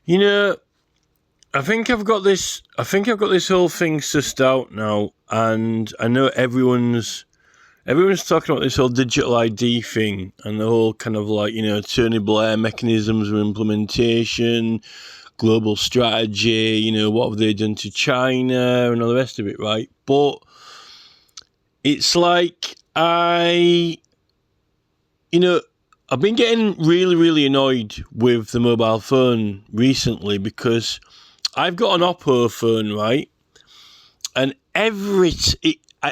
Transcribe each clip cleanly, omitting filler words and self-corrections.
You know, I think I've got this. I think I've got this whole thing sussed out now, and I know everyone's talking about this whole digital ID thing and the whole kind of like Tony Blair mechanisms of implementation, global strategy. What have they done to China and all the rest of it, right? But it's like I've been getting really, really annoyed with the mobile phone recently because I've got an Oppo phone, right? And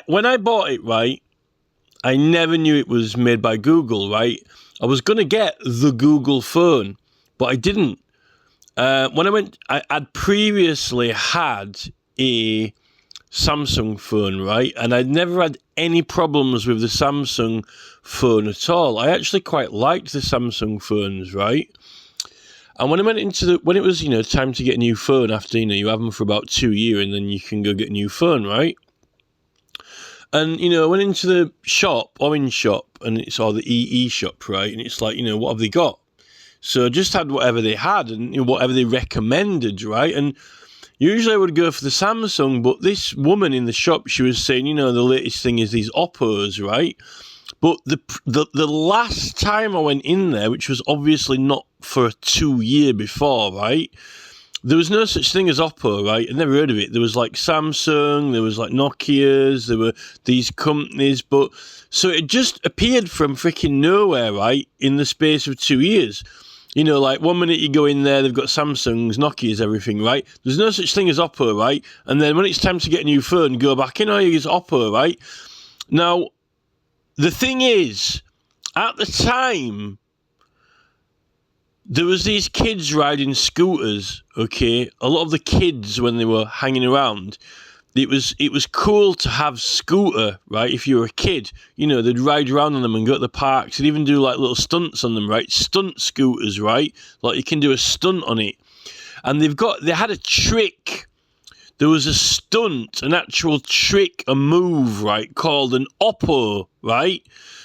when I bought it, right, I never knew it was made by Google, right? I was going to get the Google phone, but I didn't. I'd previously had a Samsung phone, right? And I'd never had any problems with the Samsung phone at all. I actually quite liked the Samsung phones, right? And when I went when it was, time to get a new phone after, you have them for about 2 years and then you can go get a new phone, right? And, I went into the shop, Orange shop, and it's all the EE shop, right? And it's like, what have they got? So I just had whatever they had and whatever they recommended, right? And usually I would go for the Samsung, but this woman in the shop, she was saying, the latest thing is these Oppos, right? But the last time I went in there, which was obviously not for 2 years before, right? There was no such thing as Oppo, right? I'd never heard of it. There was like Samsung, there was like Nokia's, there were these companies, but so it just appeared from freaking nowhere, right? In the space of 2 years. Like 1 minute you go in there, they've got Samsungs, Nokia's, everything, right? There's no such thing as Oppo, right? And then when it's time to get a new phone, go back in, use Oppo, right? Now, the thing is, at the time, there was these kids riding scooters, okay? A lot of the kids, when they were hanging around, it was cool to have scooter, right? If you were a kid, they'd ride around on them and go to the parks. They'd even do like little stunts on them, right? Stunt scooters, right? Like you can do a stunt on it. And they had a trick. There was a stunt, an actual trick, a move, right? Called an Oppo, right?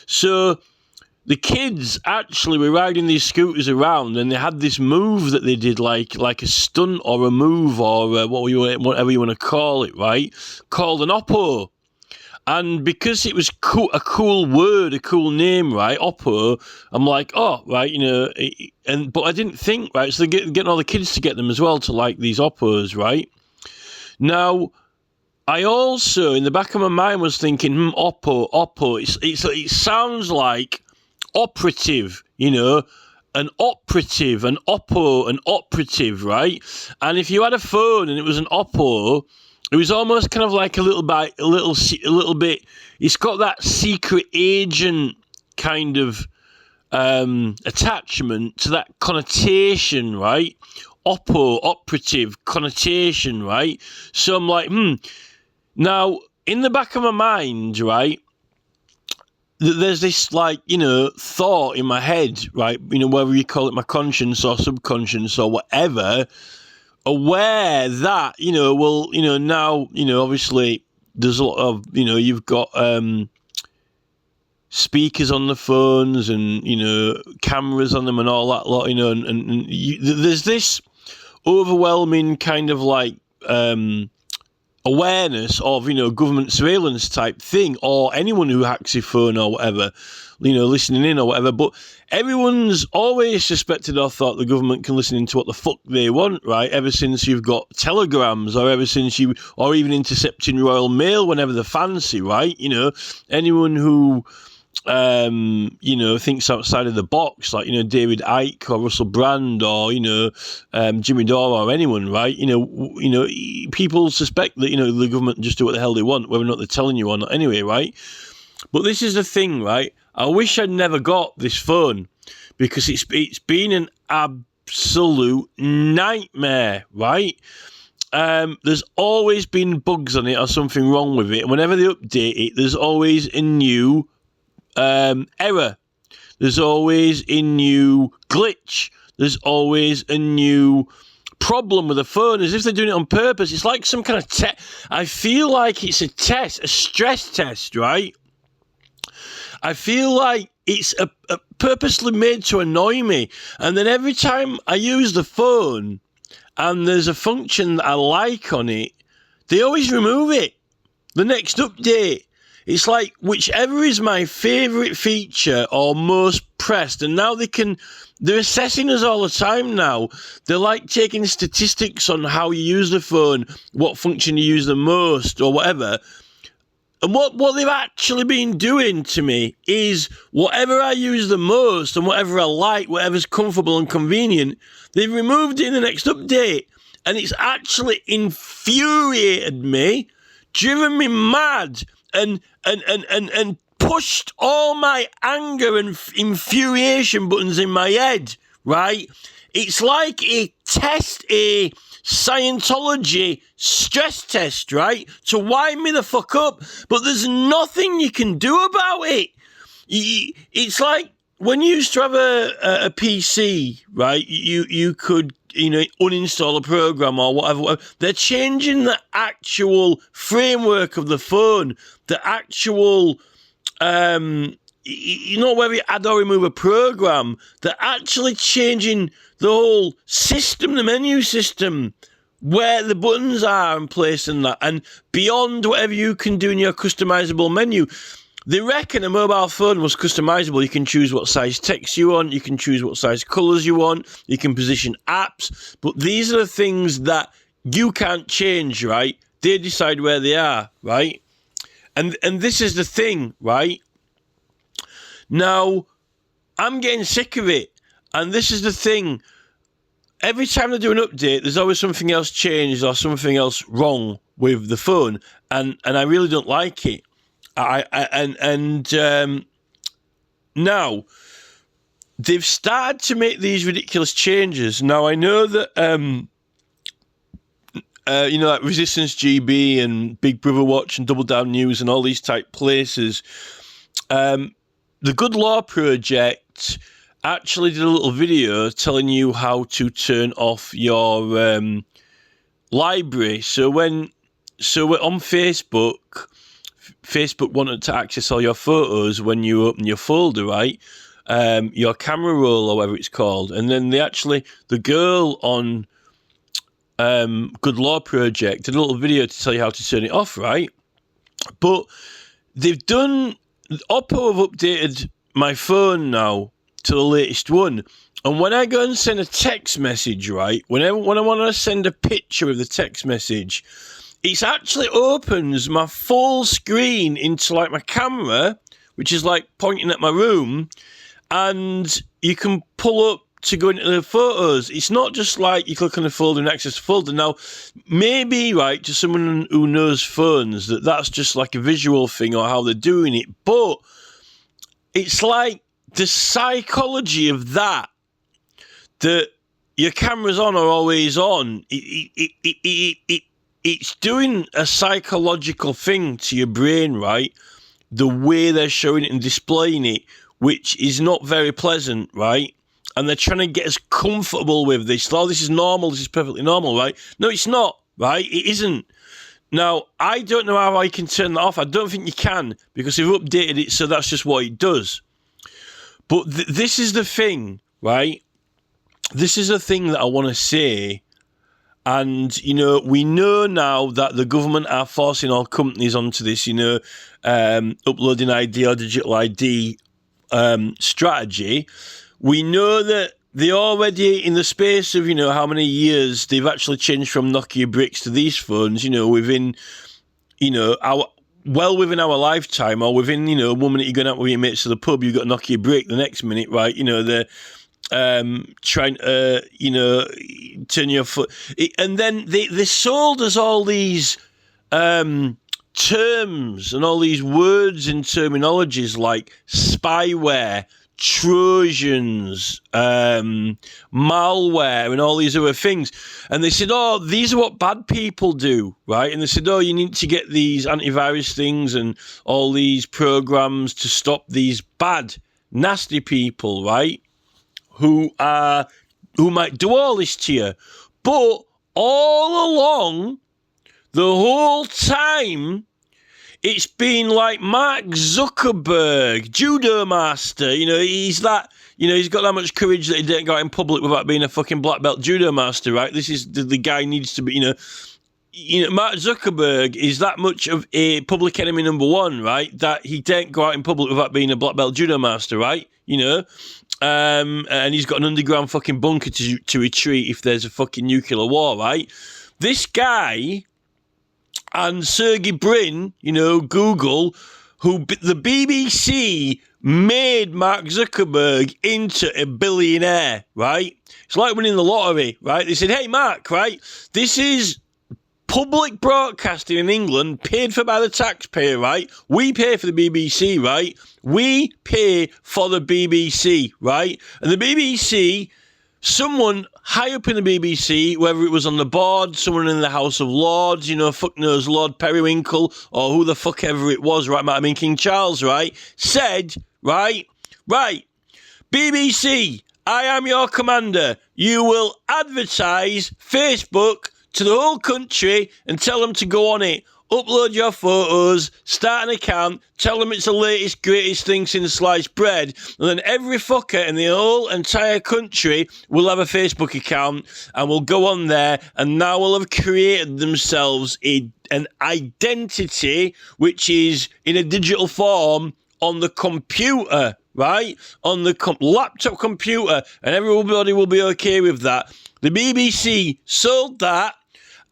So the kids actually were riding these scooters around and they had this move that they did like a stunt or a move or whatever you want to call it, right? Called an Oppo. And because it was a cool word, a cool name, right? Oppo, I'm like, oh, right, but I didn't think, right? So they're getting all the kids to get them as well to like these Oppos, right? Now, I also, in the back of my mind, was thinking, Oppo. It sounds like operative, an operative, an Oppo, an operative, right? And if you had a phone and it was an Oppo, it was almost kind of like a little bit. It's got that secret agent kind of attachment to that connotation, right? Oppo, operative connotation, right? So I'm like, Now, in the back of my mind, right, there's this thought in my head, right? Whether you call it my conscience or subconscious or whatever, aware that now obviously there's a lot of you've got speakers on the phones and cameras on them and all that lot, there's this overwhelming kind of like awareness of government surveillance type thing, or anyone who hacks your phone or whatever, listening in or whatever. But everyone's always suspected or thought the government can listen into what the fuck they want, right? Ever since you've got telegrams, or ever since or even intercepting Royal Mail whenever they fancy, right? Anyone who thinks outside of the box, like, David Icke or Russell Brand or, Jimmy Dore or anyone, right? People suspect that, the government just do what the hell they want, whether or not they're telling you or not anyway, right? But this is the thing, right? I wish I'd never got this phone because it's been an absolute nightmare, right? There's always been bugs on it or something wrong with it. Whenever they update it, there's always a new error. There's always a new glitch. There's always a new problem with the phone, as if they're doing it on purpose. It's like some kind of test. I feel like it's a test, a stress test, right? I feel like it's purposely made to annoy me. And then every time I use the phone, and there's a function that I like on it, they always remove it. The next update. It's like whichever is my favourite feature or most pressed, and now they're assessing us all the time now. They're like taking statistics on how you use the phone, what function you use the most or whatever. And what they've actually been doing to me is whatever I use the most and whatever I like, whatever's comfortable and convenient, they've removed it in the next update. And it's actually infuriated me, driven me mad, and pushed all my anger and infuriation buttons in my head, right? It's like a Scientology stress test, right? To wind me the fuck up, but there's nothing you can do about it. It's like when you used to have a PC, right? You could, uninstall a program or whatever. They're changing the actual framework of the phone, the actual, where you add or remove a program. They're actually changing the whole system, the menu system, where the buttons are and placing that, and beyond whatever you can do in your customizable menu. They reckon a mobile phone was customizable. You can choose what size text you want. You can choose what size colors you want. You can position apps. But these are the things that you can't change, right? They decide where they are, right? And this is the thing, right? Now, I'm getting sick of it. And this is the thing. Every time they do an update, there's always something else changed or something else wrong with the phone. And I really don't like it. Now they've started to make these ridiculous changes. Now I know that like Resistance GB and Big Brother Watch and Double Down News and all these type places, the Good Law Project actually did a little video telling you how to turn off your library. So we're on Facebook wanted to access all your photos when you open your folder, right? Your camera roll or whatever it's called. And then the girl on Good Law Project did a little video to tell you how to turn it off, right? But Oppo have updated my phone now to the latest one. And when I go and send a text message, right? When I want to send a picture of the text message, it actually opens my full screen into like my camera, which is like pointing at my room, and you can pull up to go into the photos. It's not just like you click on the folder and access the folder. Now, maybe, right, to someone who knows phones, that's just like a visual thing or how they're doing it, but it's like the psychology of that your camera's on or always on, it's doing a psychological thing to your brain, right? The way they're showing it and displaying it, which is not very pleasant, right? And they're trying to get us comfortable with this. Oh, this is normal. This is perfectly normal, right? No, it's not, right? It isn't. Now, I don't know how I can turn that off. I don't think you can, because they've updated it, so that's just what it does. But this is the thing, right? This is the thing that I want to say. And, we know now that the government are forcing all companies onto this, uploading ID or digital ID strategy. We know that they already, in the space of, how many years, they've actually changed from Nokia bricks to these phones, within, within our lifetime, or within, 1 minute you're going out with your mates to the pub, you've got a Nokia brick, the next minute, right, they're trying to, turn your foot. And then they sold us all these terms and all these words and terminologies like spyware, Trojans, malware, and all these other things. And they said, oh, these are what bad people do, right? And they said, oh, you need to get these antivirus things and all these programs to stop these bad, nasty people, right? Who might do all this to you. But all along, the whole time, it's been like Mark Zuckerberg, judo master. He's that. He's got that much courage that he didn't go out in public without being a fucking black belt judo master, right? This is the guy needs to be. Mark Zuckerberg is that much of a public enemy number one, right? That he didn't go out in public without being a black belt judo master, right? And he's got an underground fucking bunker to retreat if there's a fucking nuclear war, right? This guy and Sergey Brin, Google, who the BBC made Mark Zuckerberg into a billionaire, right? It's like winning the lottery, right? They said, hey, Mark, right, this is public broadcasting in England paid for by the taxpayer, right? We pay for the BBC, right? We pay for the BBC, right? And the BBC, someone high up in the BBC, whether it was on the board, someone in the House of Lords, fuck knows Lord Periwinkle, or who the fuck ever it was, right? Might have been King Charles, right? Said, right, BBC, I am your commander. You will advertise Facebook to the whole country and tell them to go on it. Upload your photos, start an account, tell them it's the latest, greatest thing since sliced bread, and then every fucker in the whole entire country will have a Facebook account and will go on there, and now will have created themselves an identity which is in a digital form on the computer, right? On the laptop computer, and everybody will be okay with that. The BBC sold that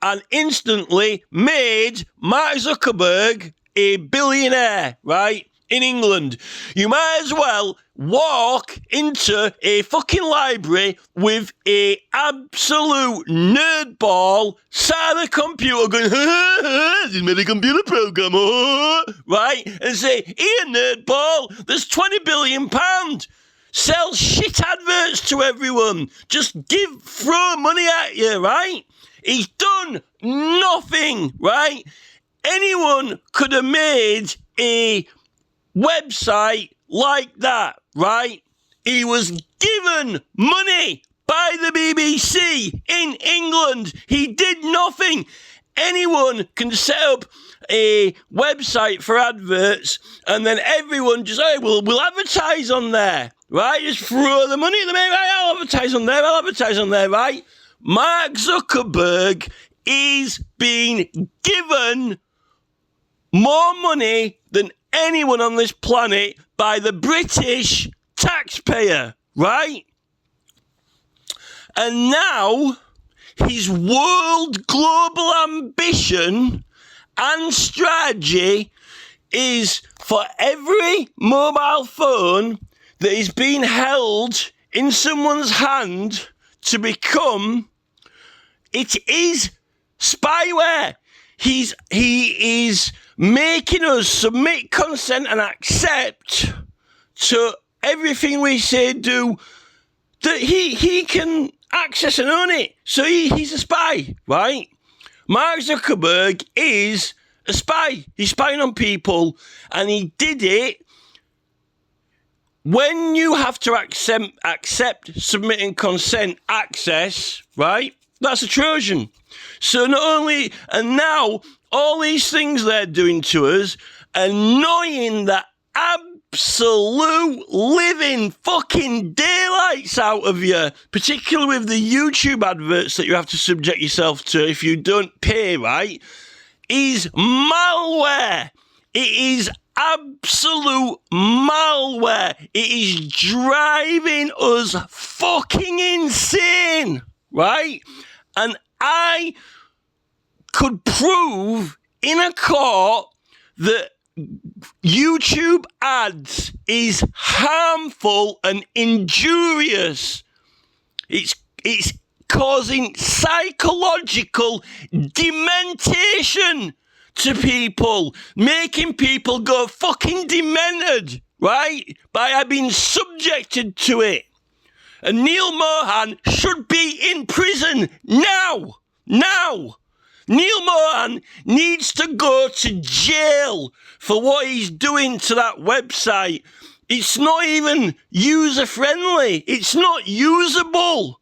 and instantly made Mark Zuckerberg a billionaire, right, in England. You might as well walk into a fucking library with a absolute nerdball sat at the computer going, this made a computer program, right, and say, here, nerdball, there's £20 billion. Sell shit adverts to everyone. Just throw money at you, right? He's done nothing, right? Anyone could have made a website like that, right? He was given money by the BBC in England. He did nothing. Anyone can set up a website for adverts and then everyone just, hey, we'll advertise on there, right? Just throw the money at them, right? I'll advertise on there, right? Mark Zuckerberg is being given more money than anyone on this planet by the British taxpayer, right? And now his world global ambition and strategy is for every mobile phone that is being held in someone's hand to become, it is spyware. He is making us submit consent and accept to everything we say do, that he can access and own it. So he's a spy, right? Mark Zuckerberg is a spy. He's spying on people, and he did it when you have to accept, submit and consent access, right? That's a Trojan. So not only, and now all these things they're doing to us, annoying the absolute living fucking daylights out of you, particularly with the YouTube adverts that you have to subject yourself to if you don't pay, right, is malware. It is absolute malware. It is driving us fucking insane, right? And I could prove in a court that YouTube ads is harmful and injurious. It's causing psychological dementation to people, making people go fucking demented, right? By being subjected to it. And Neil Mohan should be in prison now. Neil Mohan needs to go to jail for what he's doing to that website. It's not even user-friendly. It's not usable.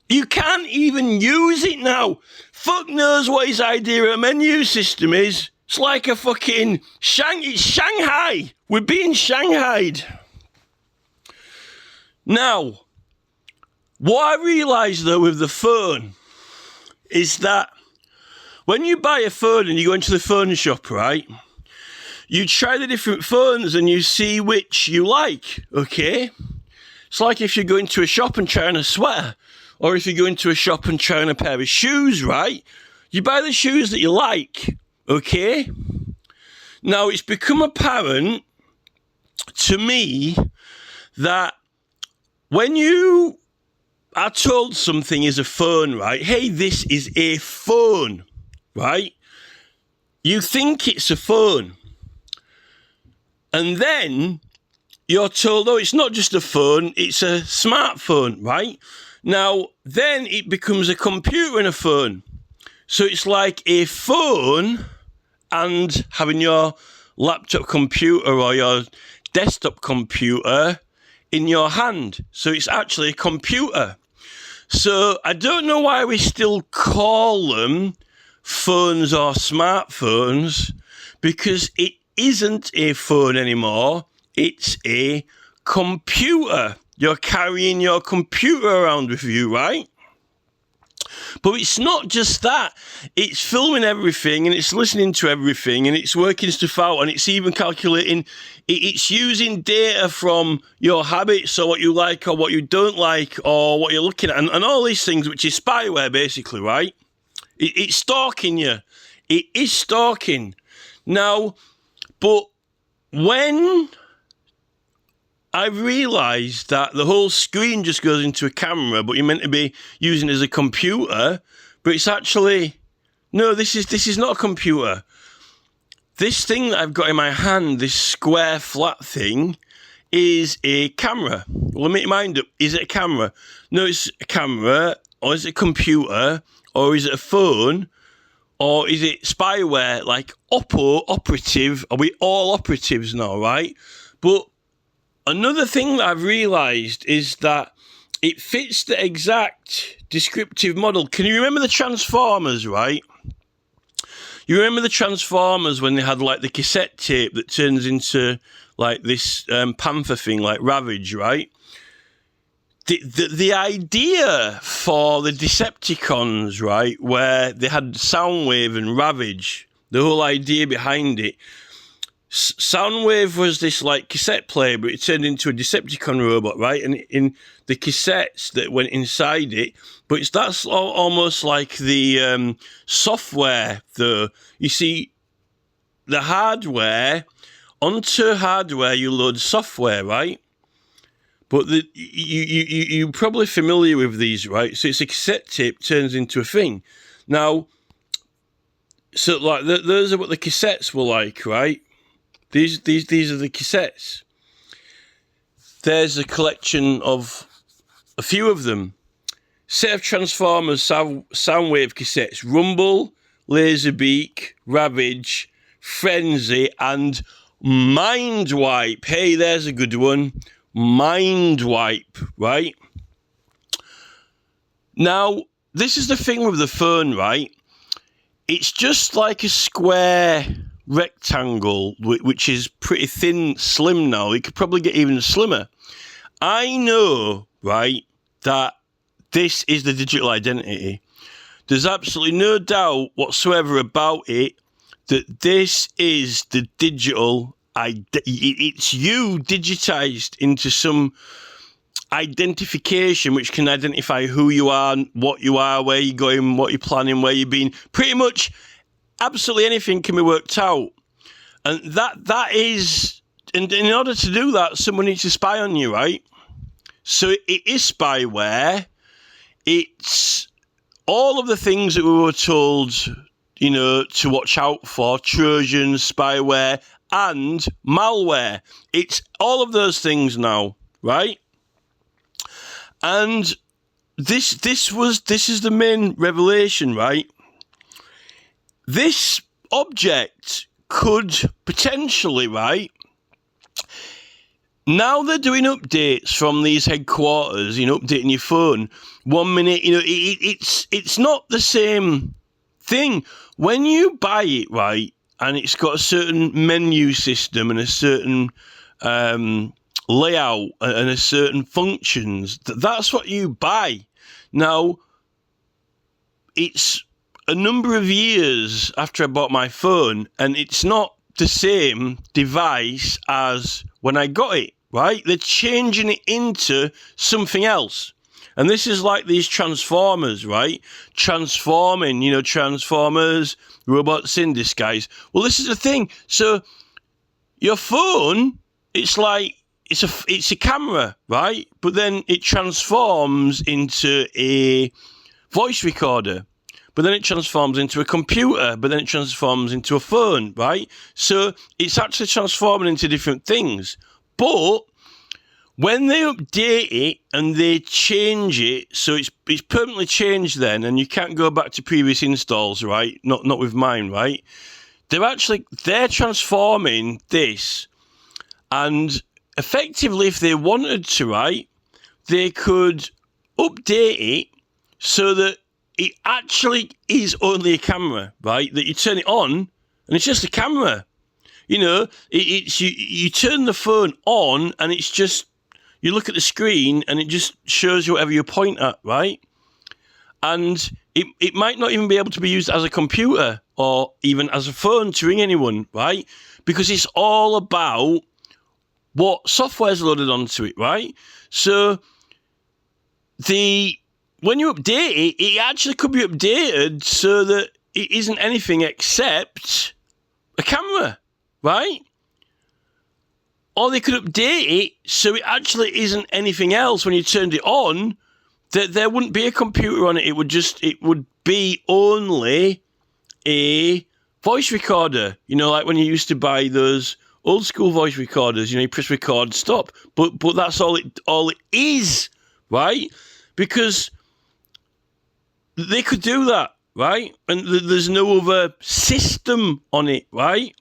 You can't even use it now. Fuck knows what his idea of a menu system is. It's like a fucking it's Shanghai. We're being shanghaied. Now, what I realised though with the phone is that when you buy a phone and you go into the phone shop, right, you try the different phones and you see which you like, okay? It's like if you go into a shop and try on a sweater, or if you go into a shop and try on a pair of shoes, right? You buy the shoes that you like, okay? Now, it's become apparent to me that when you are told something is a phone, right? Hey, this is a phone, right? You think it's a phone. And then you're told, oh, it's not just a phone, it's a smartphone, right? Now, then it becomes a computer and a phone. So it's like a phone and having your laptop computer or your desktop computer in your hand. So it's actually a computer. So I don't know why we still call them phones or smartphones, because it isn't a phone anymore. It's a computer. You're carrying your computer around with you, right? But it's not just that. It's filming everything and it's listening to everything and it's working stuff out and it's even calculating. It's using data from your habits or what you like or what you don't like or what you're looking at and all these things, which is spyware basically, right? It's stalking you. It is stalking. Now, but when I realised that the whole screen just goes into a camera, but you're meant to be using it as a computer, but it's actually, no, this is not a computer. This thing that I've got in my hand, this square flat thing, is a camera. Well, let me make your mind up. Is it a camera? No, it's a camera, or is it a computer, or is it a phone, or is it spyware, like operative? Are we all operatives now, right? But another thing that I've realised is that it fits the exact descriptive model. Can you remember the Transformers, right? You remember the Transformers when they had like the cassette tape that turns into like this panther thing, like Ravage, right? The idea for the Decepticons, right, where they had Soundwave and Ravage, the whole idea behind it, Soundwave was this like cassette player, but it turned into a Decepticon robot, right? And in the cassettes that went inside it, but that's almost like the software, though. You see, the hardware, onto hardware you load software, right? But you're probably familiar with these, right? So it's a cassette tape turns into a thing. Now, so like those are what the cassettes were like, right? These are the cassettes. There's a collection of a few of them. Set of Transformers Soundwave cassettes: Rumble, Laserbeak, Ravage, Frenzy, and Mind Wipe. Hey, there's a good one. Mind Wipe, right? Now, this is the thing with the phone, right? It's just like a square rectangle, which is pretty thin, slim now. It could probably get even slimmer. I know, right, that this is the digital identity. There's absolutely no doubt whatsoever about it that this is the digital it's you digitized into some identification which can identify who you are, what you are, where you're going, what you're planning, where you've been. Pretty much absolutely anything can be worked out. And that is, and in order to do that, someone needs to spy on you, right? So it is spyware. It's all of the things that we were told, you know, to watch out for: Trojans, spyware, and malware. It's all of those things now, right? And this is the main revelation, right? This object could potentially, right? Now they're doing updates from these headquarters, you know, updating your phone. 1 minute, you know, it's not the same thing. When you buy it, right, and it's got a certain menu system and a certain layout and a certain functions. That's what you buy. Now, it's a number of years after I bought my phone, and it's not the same device as when I got it, right? They're changing it into something else. And this is like these Transformers, right? Transforming, Transformers, robots in disguise. Well, this is the thing. So your phone, it's like, it's a camera, right? But then it transforms into a voice recorder. But then it transforms into a computer. But then it transforms into a phone, right? So it's actually transforming into different things. But when they update it and they change it, so it's permanently changed then, and you can't go back to previous installs, right? Not with mine, right? They're transforming this, and effectively, if they wanted to, right, they could update it so that it actually is only a camera, right? That you turn it on and it's just a camera. You turn the phone on and it's just, you look at the screen and it just shows you whatever you point at, right? And it might not even be able to be used as a computer or even as a phone to ring anyone, right? Because it's all about what software's loaded onto it, right? So when you update it, it actually could be updated so that it isn't anything except a camera, right? Or they could update it so it actually isn't anything else when you turned it on, that there wouldn't be a computer on it. It would be only a voice recorder. Like when you used to buy those old school voice recorders, you press record, stop. But that's all it is, right? Because they could do that, right? And there's no other system on it, right?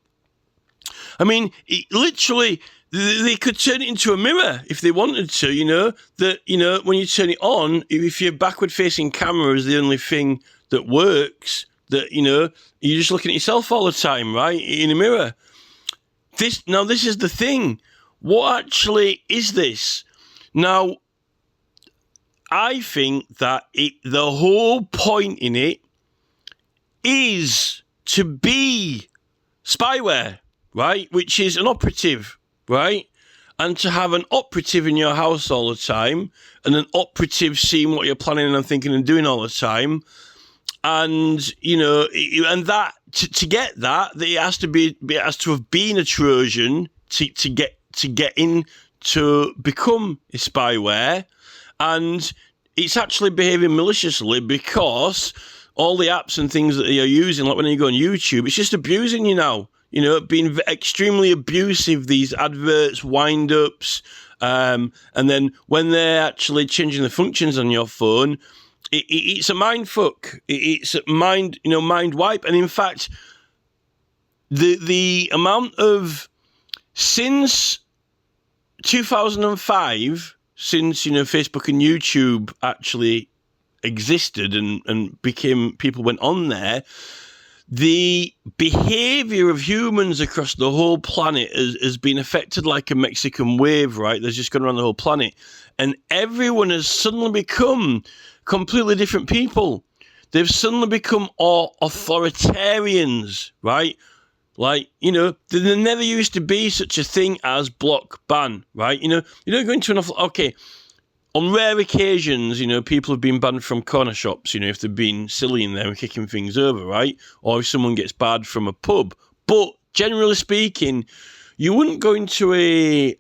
I mean, literally, they could turn it into a mirror if they wanted to, that, when you turn it on, if your backward-facing camera is the only thing that works, that, you're just looking at yourself all the time, right, in a mirror. This is the thing. What actually is this? Now, I think that the whole point in it is to be spyware, right? Which is an operative, right? And to have an operative in your house all the time, and an operative seeing what you're planning and thinking and doing all the time. And, and that, to get that it has to have been a Trojan to get in to become a spyware. And it's actually behaving maliciously because all the apps and things that you're using, like when you go on YouTube, it's just abusing you now. Being extremely abusive, these adverts, wind-ups, and then when they're actually changing the functions on your phone, it's a mind fuck. It's a mind wipe. And in fact, the amount of, since 2005, since Facebook and YouTube actually existed and became, people went on there, the behavior of humans across the whole planet has been affected like a Mexican wave, right? That's just gone around the whole planet, and everyone has suddenly become completely different people. They've suddenly become authoritarians, right? Like, there never used to be such a thing as block ban, right? You don't go into an okay. On rare occasions, people have been banned from corner shops, if they've been silly in there and kicking things over, right? Or if someone gets barred from a pub. But generally speaking, you wouldn't go into a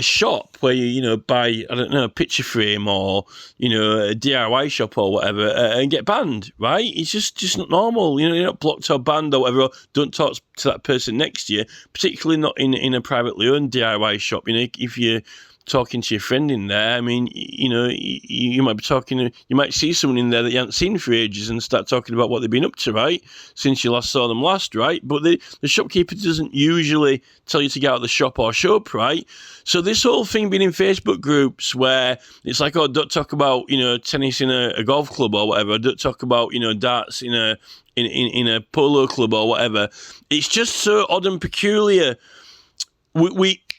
shop where you, buy, I don't know, a picture frame or, a DIY shop or whatever and get banned, right? It's just not normal. You're not blocked or banned or whatever. Or don't talk to that person next to you, particularly not in a privately owned DIY shop. If you talking to your friend in there. I mean, you might be talking, you might see someone in there that you haven't seen for ages and start talking about what they've been up to, right? Since you last saw them last, right? But the shopkeeper doesn't usually tell you to get out of the shop or show up, right? So this whole thing being in Facebook groups where it's like, oh, don't talk about, tennis in a golf club or whatever. Don't talk about, darts in a polo club or whatever. It's just so odd and peculiar.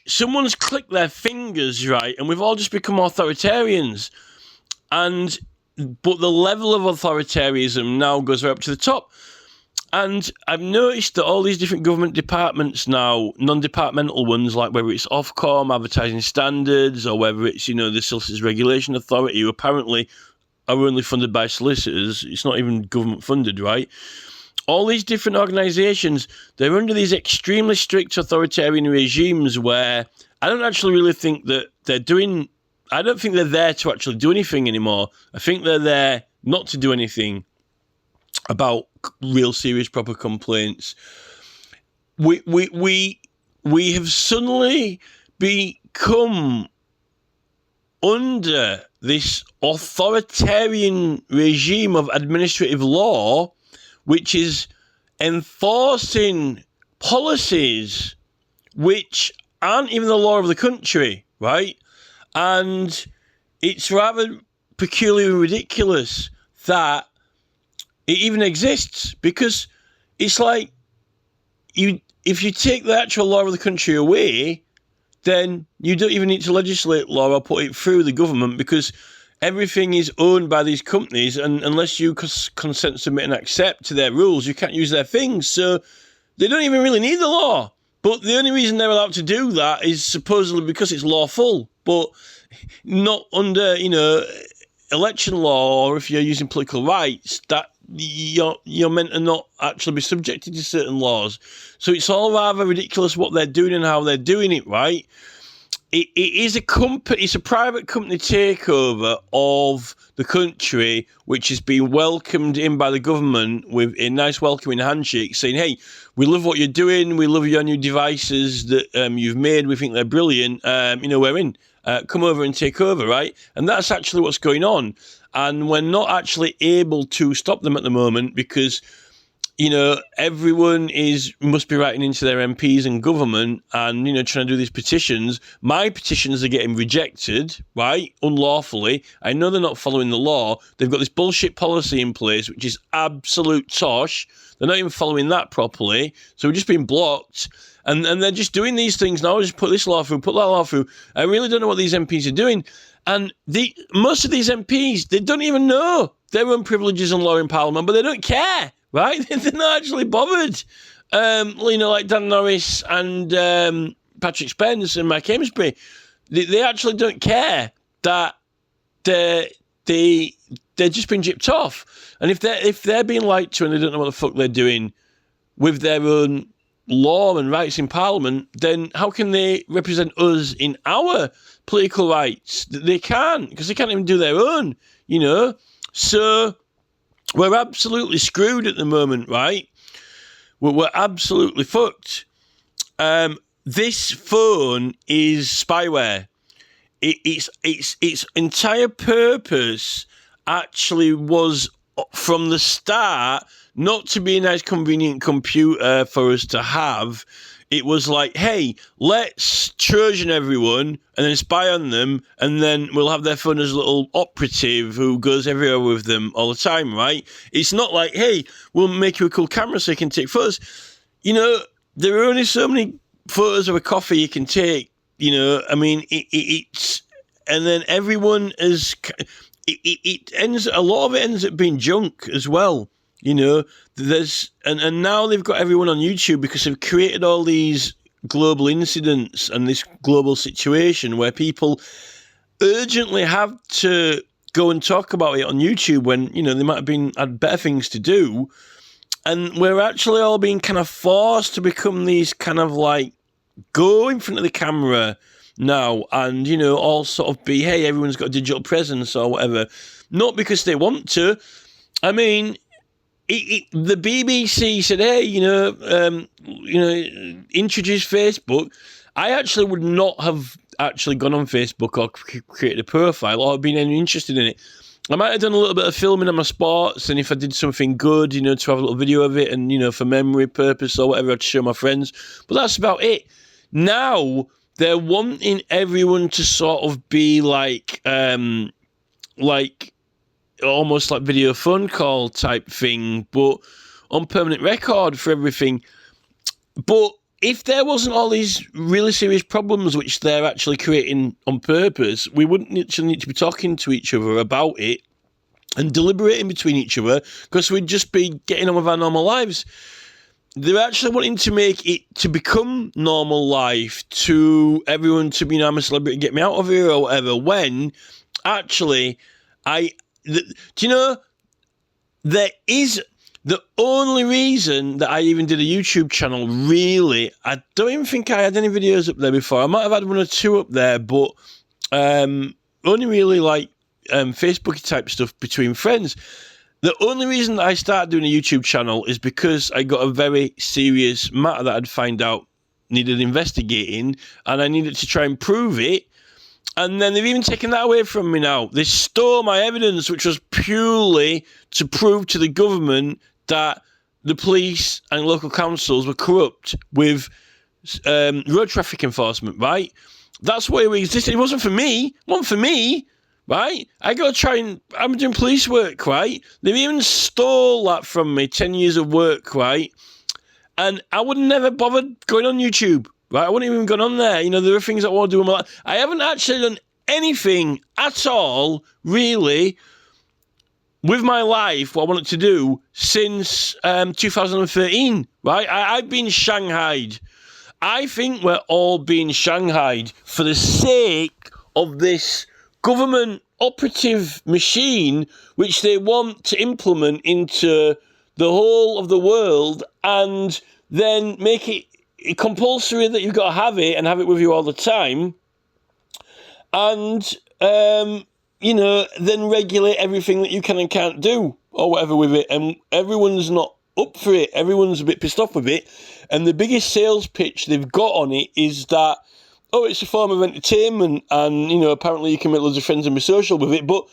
Someone's clicked their fingers, right, and we've all just become authoritarians. But the level of authoritarianism now goes right up to the top. And I've noticed that all these different government departments now, non-departmental ones, like whether it's Ofcom, Advertising Standards, or whether it's, the Solicitors Regulation Authority, who apparently are only funded by solicitors. It's not even government funded, right? All these different organisations, they're under these extremely strict authoritarian regimes where I don't actually really think that I don't think they're there to actually do anything anymore. I think they're there not to do anything about real serious proper complaints. We have suddenly become under this authoritarian regime of administrative law, which is enforcing policies which aren't even the law of the country, right? And it's rather peculiar and ridiculous that it even exists, because it's like if you take the actual law of the country away, then you don't even need to legislate law or put it through the government, because everything is owned by these companies, and unless you consent, submit and accept to their rules, you can't use their things. So they don't even really need the law. But the only reason they're allowed to do that is supposedly because it's lawful, but not under, election law, or if you're using political rights, that you're meant to not actually be subjected to certain laws. So it's all rather ridiculous what they're doing and how they're doing it, right? It is it's a private company takeover of the country, which has been welcomed in by the government with a nice welcoming handshake, saying, hey, we love what you're doing, we love your new devices that you've made, we think they're brilliant, we're in. Come over and take over, right? And that's actually what's going on. And we're not actually able to stop them at the moment because, everyone must be writing into their MPs and government and, trying to do these petitions. My petitions are getting rejected, right? Unlawfully. I know they're not following the law. They've got this bullshit policy in place, which is absolute tosh. They're not even following that properly. So we're just being blocked. And they're just doing these things now. Just put this law through, put that law through. I really don't know what these MPs are doing. And most of these MPs, they don't even know their own privileges and law in Parliament, but they don't care, right? They're not actually bothered. Like Dan Norris and Patrick Spence and Mike Amesbury, they actually don't care that they're just being gypped off. And if they're being lied to and they don't know what the fuck they're doing with their own law and rights in Parliament, then how can they represent us in our political rights? They can't, because they can't even do their own, So we're absolutely screwed at the moment, right? We're absolutely fucked. This phone is spyware. Its entire purpose actually was from the start not to be a nice convenient computer for us to have. It was like, hey, let's Trojan everyone and then spy on them, and then we'll have their phone as a little operative who goes everywhere with them all the time, right? It's not like, hey, we'll make you a cool camera so you can take photos. There are only so many photos of a coffee you can take, it's... And then everyone is... a lot of it ends up being junk as well. There's and now they've got everyone on YouTube because they've created all these global incidents and this global situation where people urgently have to go and talk about it on YouTube when, they might have had better things to do. And we're actually all being kind of forced to become these kind of like go in front of the camera now and, all sort of be, hey, everyone's got a digital presence or whatever. Not because they want to. I mean, the BBC said, hey, introduce Facebook. I actually would not have actually gone on Facebook or created a profile or been any interested in it. I might have done a little bit of filming on my sports, and if I did something good, to have a little video of it, and for memory purpose or whatever, I'd show my friends. But that's about it. Now they're wanting everyone to sort of be like almost like video phone call type thing, but on permanent record for everything. But if there wasn't all these really serious problems which they're actually creating on purpose, we wouldn't actually need to be talking to each other about it and deliberating between each other, because we'd just be getting on with our normal lives. They're actually wanting to make it to become normal life, to everyone to be, I'm a celebrity, get me out of here or whatever, when actually there is the only reason that I even did a YouTube channel, really, I don't even think I had any videos up there before. I might have had one or two up there, but only really like Facebook type stuff between friends. The only reason that I started doing a YouTube channel is because I got a very serious matter that I'd find out needed investigating, and I needed to try and prove it. And then they've even taken that away from me now. They stole my evidence, which was purely to prove to the government that the police and local councils were corrupt with road traffic enforcement, right? That's why it existed. It wasn't for me. Right? I'm doing police work, right? They've even stole that from me, 10 years of work, right? And I would never bothered going on YouTube. Right, I wouldn't even gone on there. There are things I want to do in my life. I haven't actually done anything at all, really, with my life, what I wanted to do, since 2013, right? I've been shanghaied. I think we're all being shanghaied for the sake of this government operative machine, which they want to implement into the whole of the world and then make it compulsory that you've got to have it and have it with you all the time, and then regulate everything that you can and can't do or whatever with it. And everyone's not up for it. Everyone's a bit pissed off with it. And the biggest sales pitch they've got on it is that, it's a form of entertainment, and apparently you can make loads of friends and be social with it. But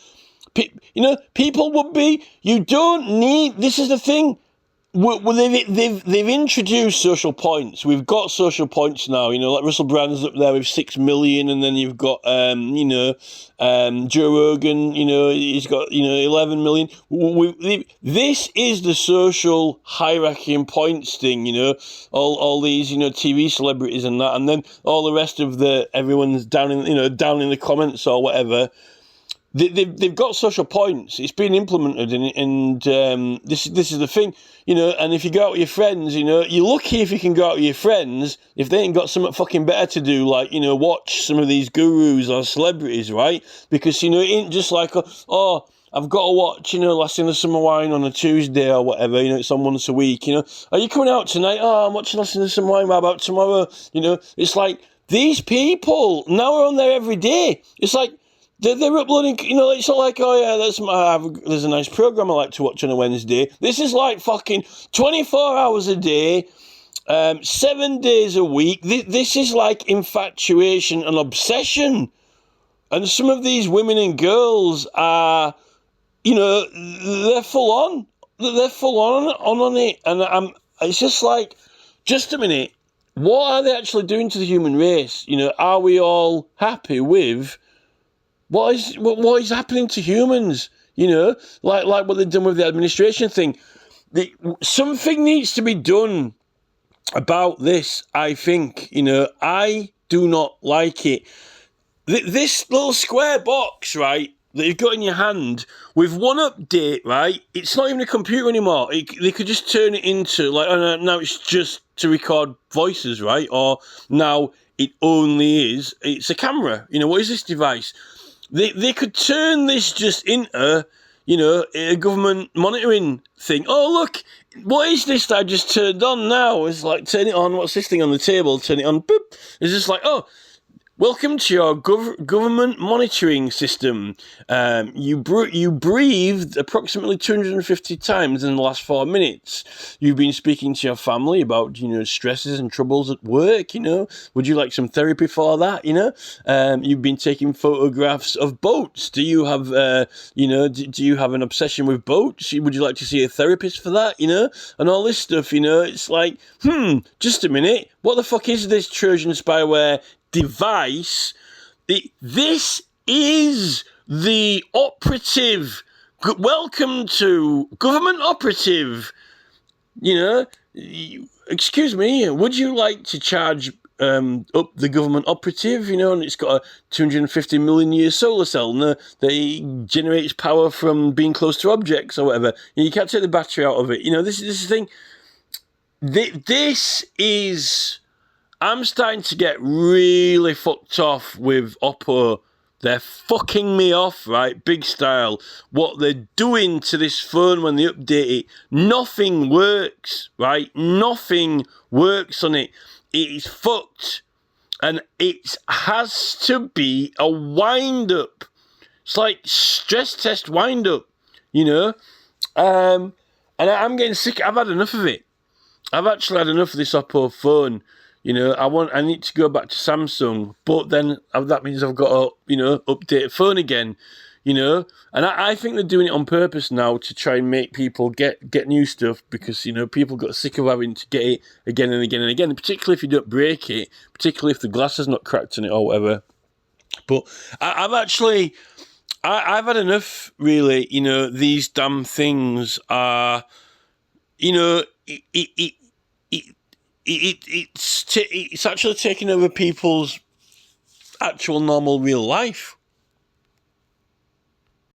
people would be. You don't need. This is the thing. Well, they've introduced social points. We've got social points now. Like Russell Brand's up there with 6 million, and then you've got Joe Rogan. He's got 11 million. This is the social hierarchy and points thing. All these TV celebrities and that, and then all the rest of everyone's down in the comments or whatever. They've got social points. It's been implemented, and this is the thing, And if you go out with your friends, you're lucky if you can go out with your friends if they ain't got something fucking better to do, like watch some of these gurus or celebrities, right? Because it ain't just like I've got to watch Last in the Summer Wine on a Tuesday or whatever. It's on once a week. Are you coming out tonight? I'm watching Last in the Summer Wine. What about tomorrow? It's like these people now are on there every day. It's like. They're uploading, it's not like, there's a nice program I like to watch on a Wednesday. This is like fucking 24 hours a day, 7 days a week. This is like infatuation and obsession. And some of these women and girls are, they're full on. They're full on it. And it's just like, just a minute, what are they actually doing to the human race? Are we all happy with what is happening to humans? Like what they've done with the administration thing. Something needs to be done about this, I think. I do not like it. This little square box, right, that you've got in your hand, with one update, right, it's not even a computer anymore. They could just turn it into, now it's just to record voices, right? Or now it's a camera. What is this device? They could turn this just into, a government monitoring thing. Oh, look, what is this that I just turned on now? It's like, turn it on, what's this thing on the table? Turn it on, boop. It's just like, Welcome to your government monitoring system. You breathed approximately 250 times in the last 4 minutes. You've been speaking to your family about, stresses and troubles at work, Would you like some therapy for that, You've been taking photographs of boats. Do you have, do you have an obsession with boats? Would you like to see a therapist for that, And all this stuff, It's like, just a minute. What the fuck is this Trojan spyware device? This is the operative. Welcome to government operative. Excuse me, would you like to charge up the government operative? And it's got a 250 million year solar cell and that generates power from being close to objects or whatever. You can't take the battery out of it. This is the thing. This is. I'm starting to get really fucked off with Oppo. They're fucking me off, right? Big style. What they're doing to this phone when they update it, nothing works, right? Nothing works on it. It is fucked. And it has to be a wind-up. It's like stress test wind-up, And I'm getting sick. I've had enough of it. I've actually had enough of this Oppo phone. I need to go back to Samsung, but then that means I've got to, update a phone again, And I think they're doing it on purpose now to try and make people get new stuff because, people got sick of having to get it again and again and again, particularly if you don't break it, particularly if the glass is not cracked on it or whatever. But I've had enough, really. These damn things are, it's actually taking over people's actual normal real life.